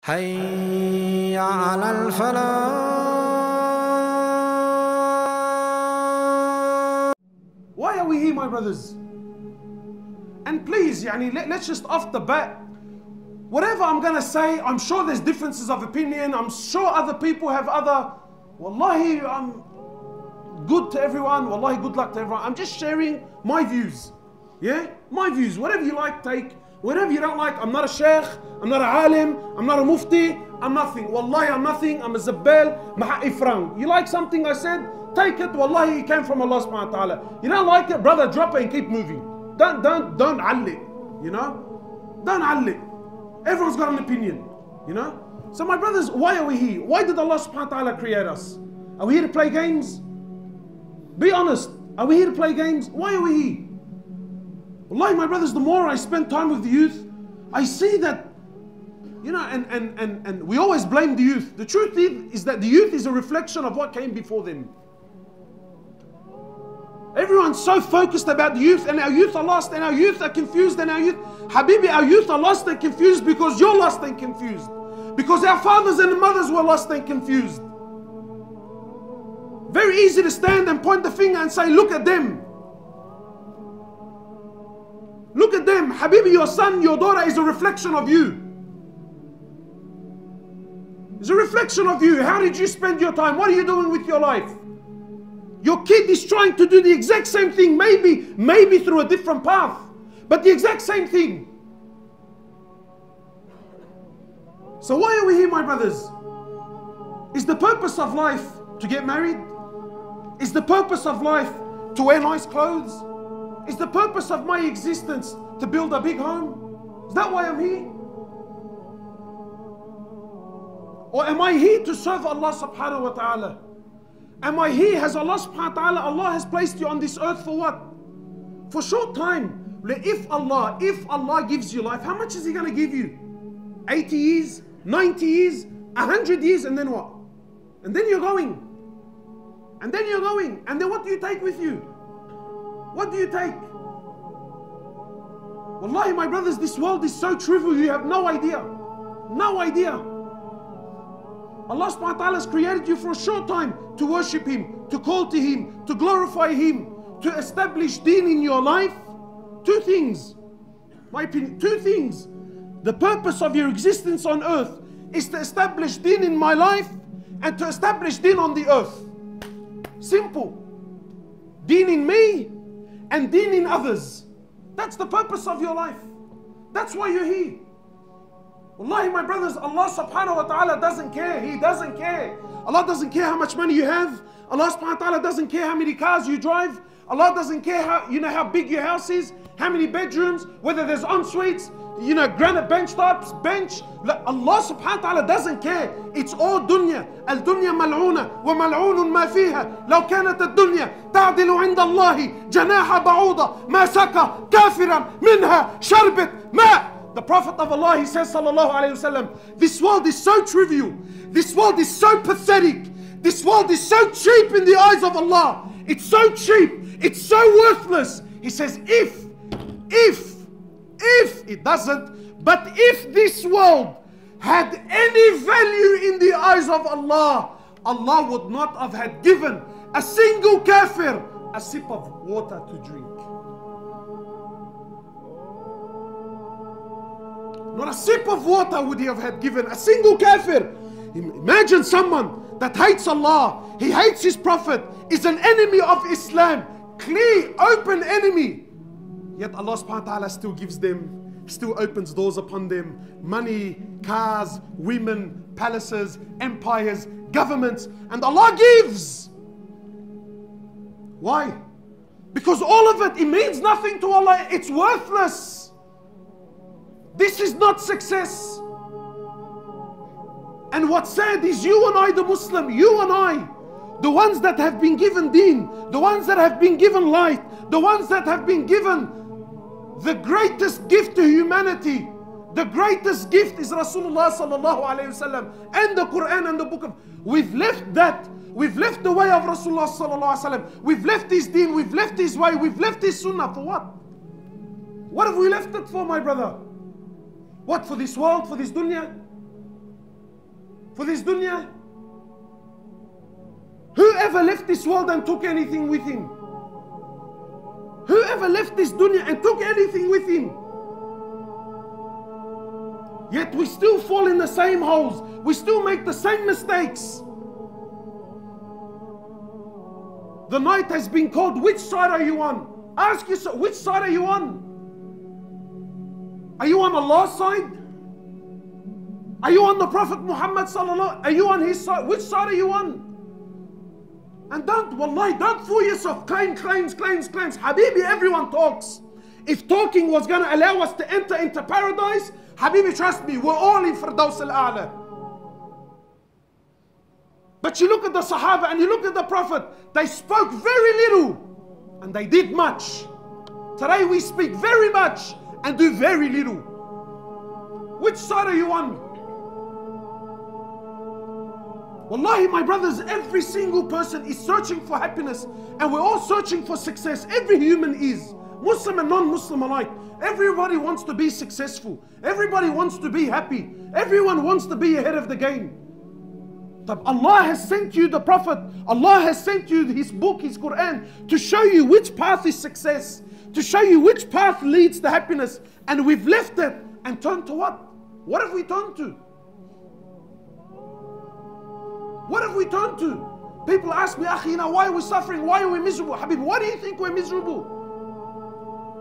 حي على الفلاح. Why are we here, my brothers? And please, let's just off the bat, whatever I'm gonna say, I'm sure there's differences of opinion, I'm sure other people have other, wallahi, I'm good to everyone, wallahi, good luck to everyone. I'm just sharing my views, yeah? My views, whatever you like, take. Whatever you don't like, I'm not a sheikh, I'm not a alim, I'm not a mufti, I'm nothing. Wallahi, I'm nothing, I'm a zabbal, ifrang. You like something I said? Take it, wallahi, it came from Allah subhanahu wa ta'ala. You don't like it, brother, drop it and keep moving. Don't alli, you know? Don't alli. Everyone's got an opinion, you know? So my brothers, why are we here? Why did Allah subhanahu wa ta'ala create us? Are we here to play games? Be honest, are we here to play games? Why are we here? Wallahi, my brothers, the more I spend time with the youth, I see that, you know, and we always blame the youth. The truth is that the youth is a reflection of what came before them. Everyone's so focused about the youth, and our youth are lost, and our youth are confused, and our youth, Habibi, our youth are lost and confused because you're lost and confused. Because our fathers and mothers were lost and confused. Very easy to stand and point the finger and say, look at them. Look at them. Habibi, your son, your daughter is a reflection of you. It's a reflection of you. How did you spend your time? What are you doing with your life? Your kid is trying to do the exact same thing, maybe through a different path, but the exact same thing. So why are we here, my brothers? Is the purpose of life to get married? Is the purpose of life to wear nice clothes? Is the purpose of my existence to build a big home? Is that why I'm here? Or am I here to serve Allah subhanahu wa ta'ala? Am I here? Has Allah subhanahu wa ta'ala, Allah has placed you on this earth for what? For short time. If Allah gives you life, how much is He going to give you? 80 years, 90 years, 100 years, and then what? And then you're going. And then you're going. And then what do you take with you? What do you take? Wallahi, my brothers, this world is so trivial, you have no idea. No idea. Allah subhanahu wa ta'ala has created you for a short time to worship Him, to call to Him, to glorify Him, to establish deen in your life. Two things. My opinion, two things. The purpose of your existence on earth is to establish deen in my life and to establish deen on the earth. Simple. Deen in me and deen in others. That's the purpose of your life. That's why you're here. Wallahi, my brothers, Allah subhanahu wa ta'ala doesn't care. He doesn't care. Allah doesn't care how much money you have. Allah subhanahu wa ta'ala doesn't care how many cars you drive. Allah doesn't care how big your house is, how many bedrooms, whether there's en-suites, granite bench tops, bench. Allah subhanahu wa ta'ala doesn't care. It's all dunya. Al-dunya mal'una wa mal'unun ma fiha. Law kanat ad-dunya ta'dilu 'inda Allahi janaha ba'uda ma saka kafiran minha sharbet ma. The Prophet of Allah, he says, sallallahu alayhi wasallam, this world is so trivial. This world is so pathetic. This world is so cheap in the eyes of Allah. It's so cheap. It's so worthless. He says, if it doesn't, but if this world had any value in the eyes of Allah, Allah would not have had given a single kafir a sip of water to drink. Not a sip of water would He have had given a single kafir. Imagine someone that hates Allah, he hates His Prophet, is an enemy of Islam, clear, open enemy. Yet Allah subhanahu wa ta'ala still gives them, still opens doors upon them. Money, cars, women, palaces, empires, governments. And Allah gives. Why? Because all of it means nothing to Allah. It's worthless. This is not success. And what's sad is you and I, the Muslim, you and I, the ones that have been given deen, the ones that have been given light, the ones that have been given the greatest gift to humanity. The greatest gift is Rasulullah sallallahu alayhi wasallam and the Quran and the book of. We've left that. We've left the way of Rasulullah sallallahu alayhi wasallam. We've left His deen. We've left His way. We've left His sunnah for what? What have we left it for, my brother? What, for this world, for this dunya? For this dunya? Whoever left this world and took anything with him? Whoever left this dunya and took anything with him? Yet we still fall in the same holes. We still make the same mistakes. The night has been called. Which side are you on? Ask yourself, which side are you on? Are you on Allah's side? Are you on the Prophet Muhammad sallallahu? Are you on his side? Which side are you on? And wallahi, don't fool yourself. Claims. Habibi, everyone talks. If talking was going to allow us to enter into paradise, Habibi, trust me, we're all in Firdaus al-A'la. But you look at the Sahaba and you look at the Prophet, they spoke very little and they did much. Today we speak very much and do very little. Which side are you on? Wallahi, my brothers, every single person is searching for happiness and we're all searching for success. Every human is, Muslim and non-Muslim alike. Everybody wants to be successful. Everybody wants to be happy. Everyone wants to be ahead of the game. But Allah has sent you the Prophet. Allah has sent you His book, His Quran, to show you which path is success, to show you which path leads to happiness. And we've left it and turned to what? What have we turned to? What have we turned to? People ask me, Akhi, why are we suffering? Why are we miserable? Habib, why do you think we're miserable?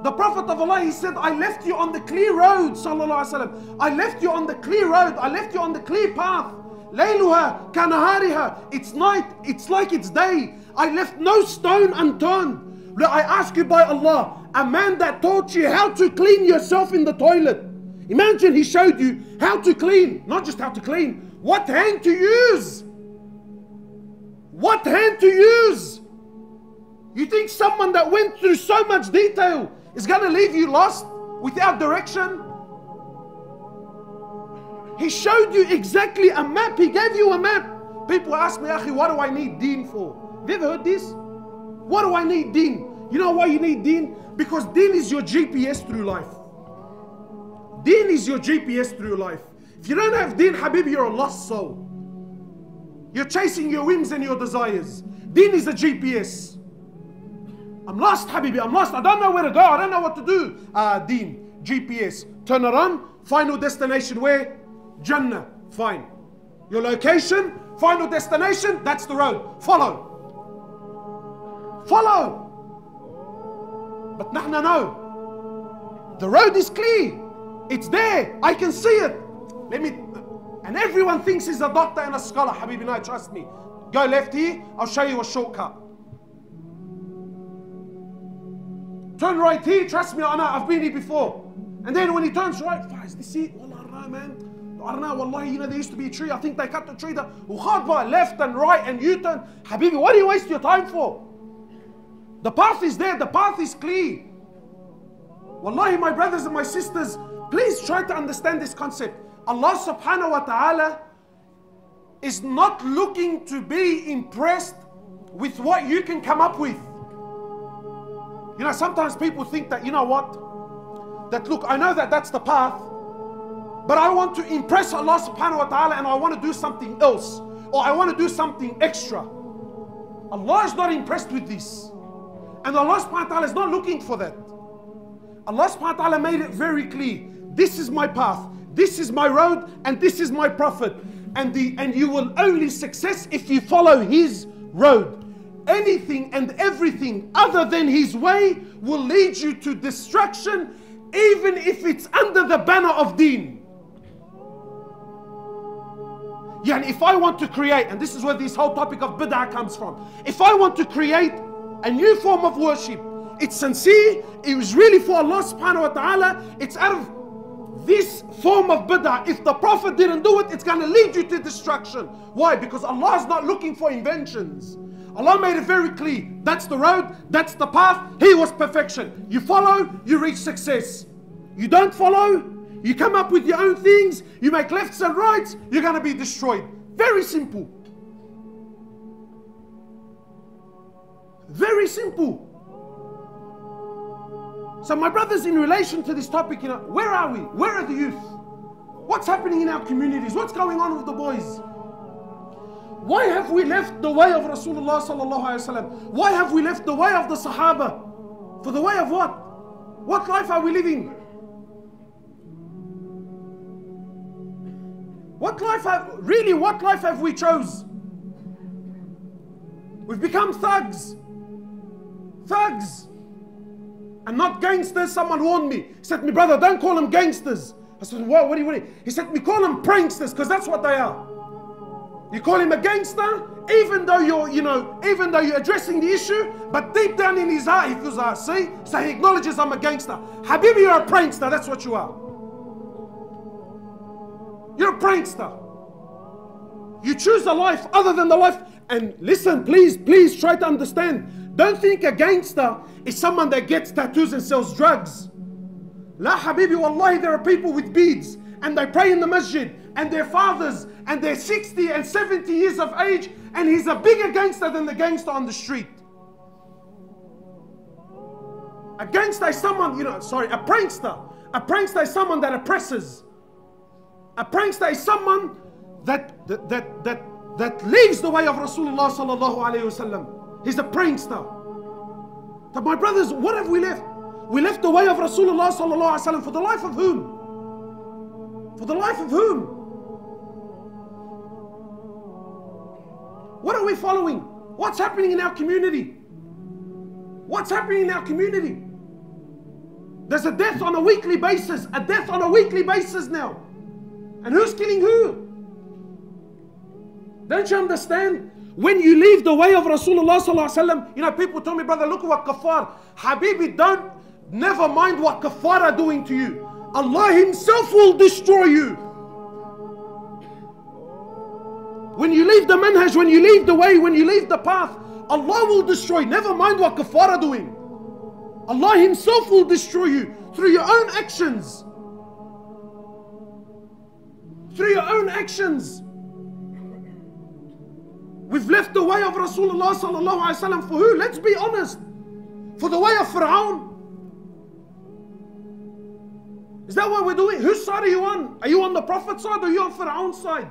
The Prophet of Allah, he said, I left you on the clear road, sallallahu alaihi wasallam. I left you on the clear road. I left you on the clear path. Layluha kanahariha. It's night. It's like it's day. I left no stone unturned. Look, I ask you by Allah, a man that taught you how to clean yourself in the toilet. Imagine he showed you how to clean. Not just how to clean. What hand to use. What hand to use. You think someone that went through so much detail is going to leave you lost without direction? He showed you exactly a map. He gave you a map. People ask me, Akhi, what do I need deen for? Have you ever heard this? What do I need deen? You know why you need deen? Because deen is your GPS through life. Deen is your GPS through life. If you don't have deen, Habibi, you're a lost soul. You're chasing your whims and your desires. Deen is a GPS. I'm lost, Habibi, I'm lost. I don't know where to go. I don't know what to do. Deen, GPS. Turn around, final destination where? Jannah, fine. Your location, final destination, that's the road. Follow. Follow. But nahna no. The road is clear. It's there. I can see it. And everyone thinks he's a doctor and a scholar. Habibi, no, trust me. Go left here, I'll show you a shortcut. Turn right here, trust me, I know, I've been here before. And then when he turns right, is this it? Wallah, I don't know, man. I don't know, wallahi, there used to be a tree. I think they cut the tree down. Left and right and U-turn. Habibi, what do you waste your time for? The path is there, the path is clear. Wallahi, my brothers and my sisters, please try to understand this concept. Allah subhanahu wa ta'ala is not looking to be impressed with what you can come up with. You know, sometimes people think that, you know what? That look, I know that that's the path, but I want to impress Allah subhanahu wa ta'ala and I want to do something else. Or I want to do something extra. Allah is not impressed with this. And Allah subhanahu wa ta'ala is not looking for that. Allah subhanahu wa ta'ala made it very clear. This is my path. This is my road and this is my prophet. And you will only success if you follow his road. Anything and everything other than his way will lead you to destruction, even if it's under the banner of deen. Yeah, and if I want to create, and this is where this whole topic of bid'ah comes from. If I want to create a new form of worship, it's sincere, it was really for Allah subhanahu wa ta'ala, it's out of this form of bid'ah. If the Prophet didn't do it, it's going to lead you to destruction. Why? Because Allah is not looking for inventions. Allah made it very clear. That's the road, that's the path. He was perfection. You follow, you reach success. You don't follow, you come up with your own things, you make lefts and rights, you're going to be destroyed. Very simple. Very simple. So my brothers, in relation to this topic, where are we? Where are the youth? What's happening in our communities? What's going on with the boys? Why have we left the way of Rasulullah sallallahu alaihi wasallam? Why have we left the way of the Sahaba? For the way of what? What life are we living? What life have we chose? We've become thugs. Thugs. And not gangsters. Someone warned me. He said to me, brother, don't call them gangsters. I said, what do you? He said to me, call them pranksters, because that's what they are. You call him a gangster, even though you're addressing the issue, but deep down in his heart, he feels like, see? So he acknowledges I'm a gangster. Habibi, you're a prankster, that's what you are. You're a prankster. You choose a life other than the life. And listen, please try to understand. Don't think a gangster is someone that gets tattoos and sells drugs. La Habibi, wallahi, there are people with beads and they pray in the masjid and their fathers and they're 60 and 70 years of age, and he's a bigger gangster than the gangster on the street. A gangster is someone, a prankster. A prankster is someone that oppresses. A prankster is someone that leaves the way of Rasulullah sallallahu alaihi wasallam. He's a prankster. But my brothers, what have we left? We left the way of Rasulullah sallallahu alaihi wasallam for the life of whom? For the life of whom? What are we following? What's happening in our community? What's happening in our community? There's a death on a weekly basis. A death on a weekly basis now. And who's killing who? Don't you understand? When you leave the way of Rasulullah sallallahu alaihi wasallam, people tell me, brother, look at what kafar. Habibi, never mind what kafar are doing to you. Allah himself will destroy you. When you leave the manhaj, when you leave the way, when you leave the path, Allah will destroy. Never mind what kafar are doing. Allah himself will destroy you through your own actions. Through your own actions. We've left the way of Rasulullah sallallahu alaihi wasallam for who? Let's be honest. For the way of Fir'aun. Is that what we're doing? Whose side are you on? Are you on the Prophet's side or are you on Fir'aun's side?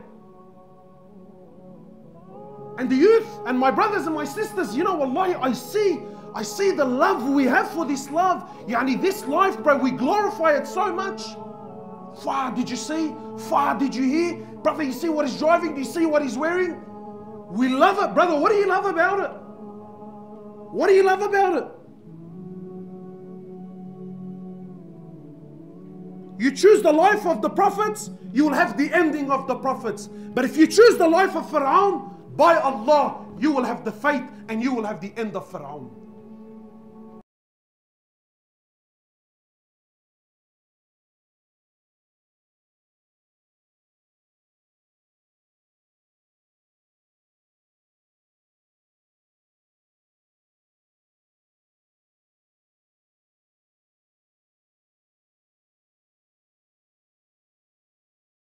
And the youth and my brothers and my sisters, wallahi, I see the love we have for this love. This life, bro, we glorify it so much. Far, did you see? Far, did you hear? Brother, you see what he's driving? Do you see what he's wearing? We love it, brother. What do you love about it? What do you love about it? You choose the life of the prophets, you will have the ending of the prophets. But if you choose the life of Fir'aun, by Allah, you will have the fate and you will have the end of Fir'aun.